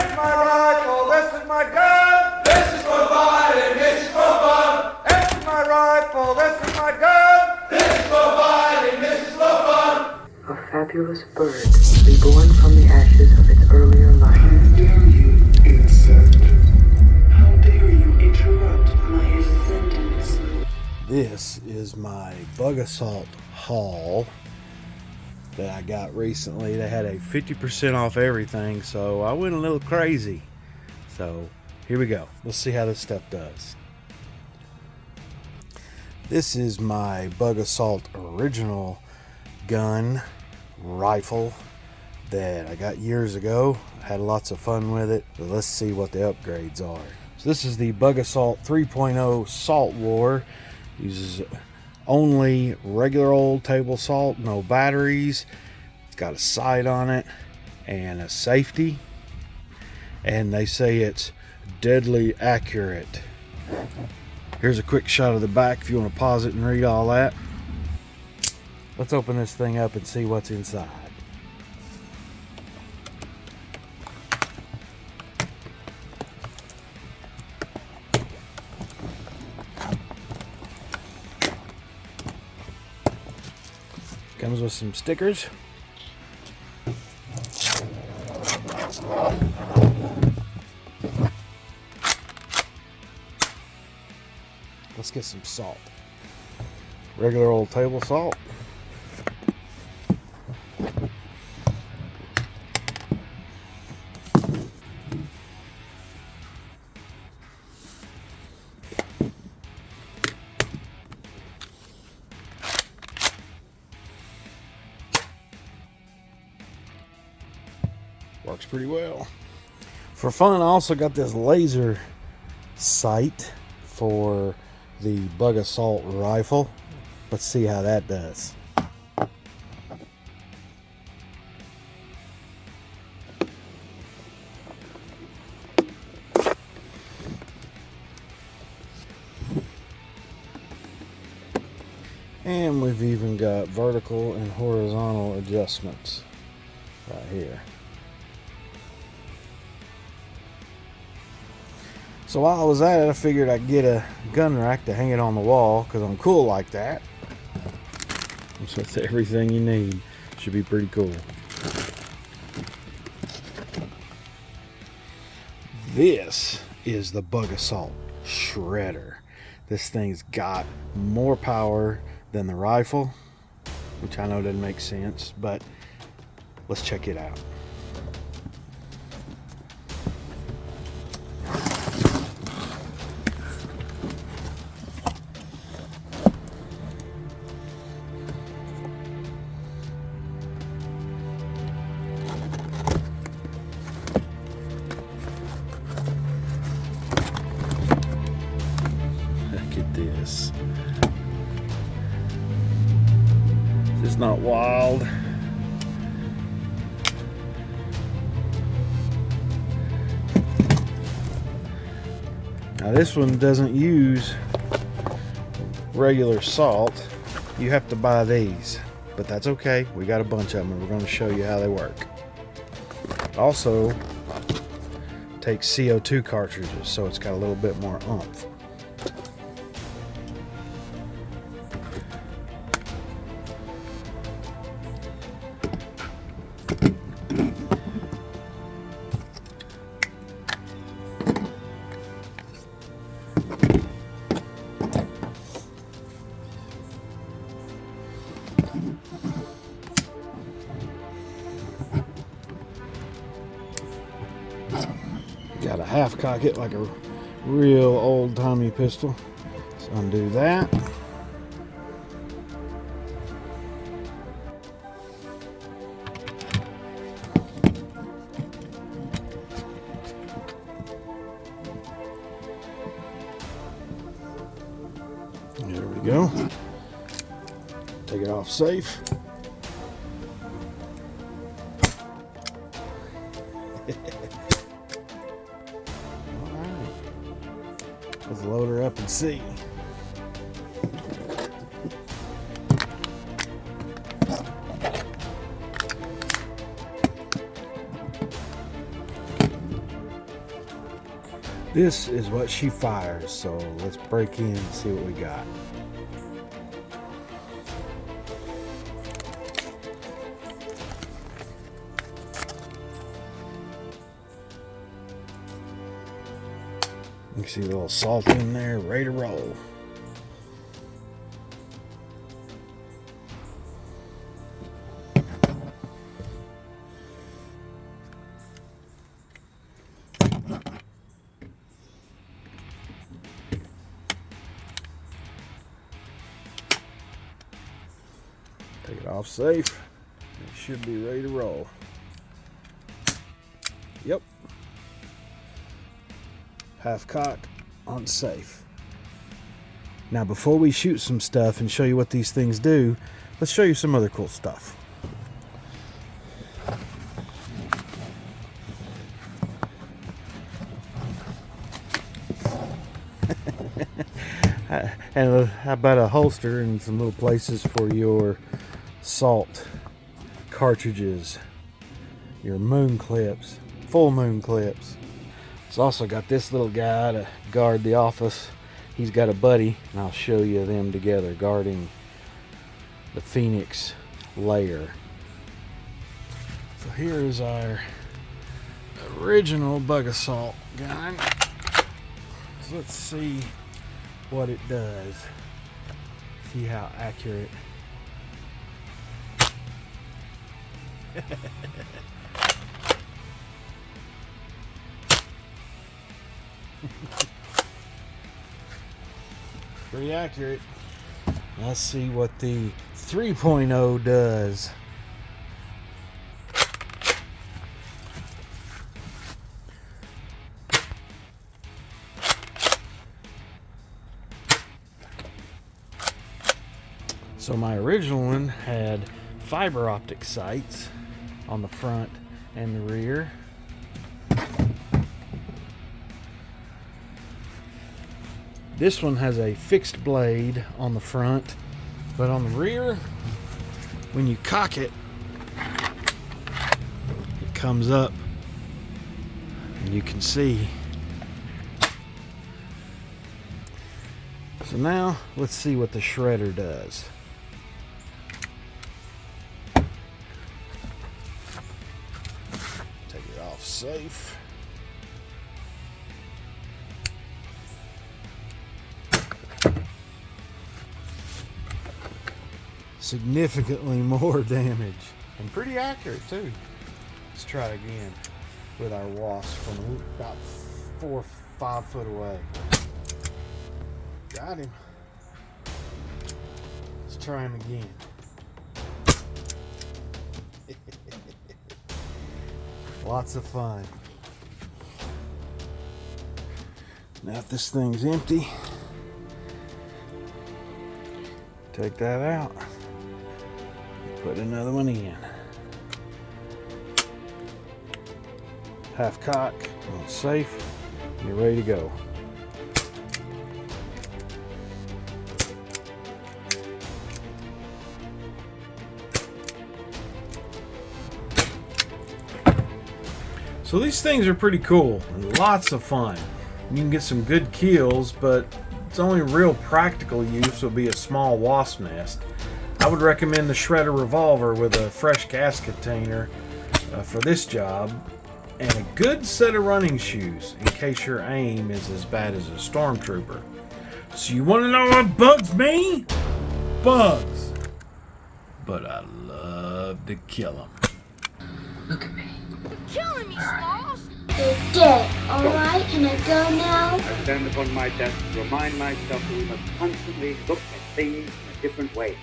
is my rifle, this is my gun. This is for fun and this is for fun. This is my rifle, this is my gun. This is for fun and this is for fun. A fabulous bird, reborn from the ashes of its earlier life. How dare you, insect? How dare you interrupt my sentence? This is my bug assault haul that I got recently. They had a 50% off everything, so I went a little crazy. So here we go. Let's see how this stuff does. This is my bug assault original gun rifle that I got years ago. I had lots of fun with it, but let's see what the upgrades are. So this is the Bug Assault 3.0 Salt War. Uses only regular old table salt, no batteries. It's got a sight on it and a safety, and they say it's deadly accurate. Here's a quick shot of the back if you want to pause it and read all that. Let's open this thing up and see what's inside. Comes with some stickers. Let's get some salt. Regular old table salt. Works pretty well. For fun, I also got this laser sight for the bug assault rifle. Let's see how that does. And we've even got vertical and horizontal adjustments right here. So while I was at it, I figured I'd get a gun rack to hang it on the wall because I'm cool like that. So it's everything you need. Should be pretty cool. This is the Bug Assault Shredder. This thing's got more power than the rifle, which I know doesn't make sense, but let's check it out. Look at this. It's not wild. Now this one doesn't use regular salt. You have to buy these, but that's okay. We got a bunch of them and we're going to show you how they work. Also takes CO2 cartridges, so it's got a little bit more oomph. Got a half cock it like a real old-timey pistol. So undo that. There we go. Take it off safe. Let's load her up and see. This is what she fires, so let's break in and see what we got. You can see a little salt in there, ready to roll. Take it off safe. It should be ready to roll. Yep. Half cocked on safe. Now before we shoot some stuff and show you what these things do, let's show you some other cool stuff. And how about a holster and some little places for your salt cartridges, your moon clips, full moon clips. It's also got this little guy to guard the office. He's got a buddy, and I'll show you them together guarding the Phoenix layer. So here is our original bug assault gun. So let's see what it does. See how accurate. Pretty accurate. Let's see what the 3.0 does. So my original one had fiber optic sights on the front and the rear. This one has a fixed blade on the front, but on the rear, when you cock it, it comes up and you can see. So now let's see what the shredder does. Take it off safe. Significantly more damage and pretty accurate too. Let's try again with our wasp from about 4 or 5 foot away. Got him. Let's try him again. Lots of fun. Now if this thing's empty, take that out. Put another one in. Half cock, safe, and you're ready to go. So these things are pretty cool and lots of fun. You can get some good kills, but its only real practical use will be a small wasp nest. I would recommend the Shredder revolver with a fresh gas container for this job, and a good set of running shoes in case your aim is as bad as a stormtrooper. So you want to know what bugs me? Bugs. But I love to kill them. Look at me. Killing me, Smalls! They're dead, alright? Can I go now? I stand upon my desk to remind myself that we must constantly look at things in a different way.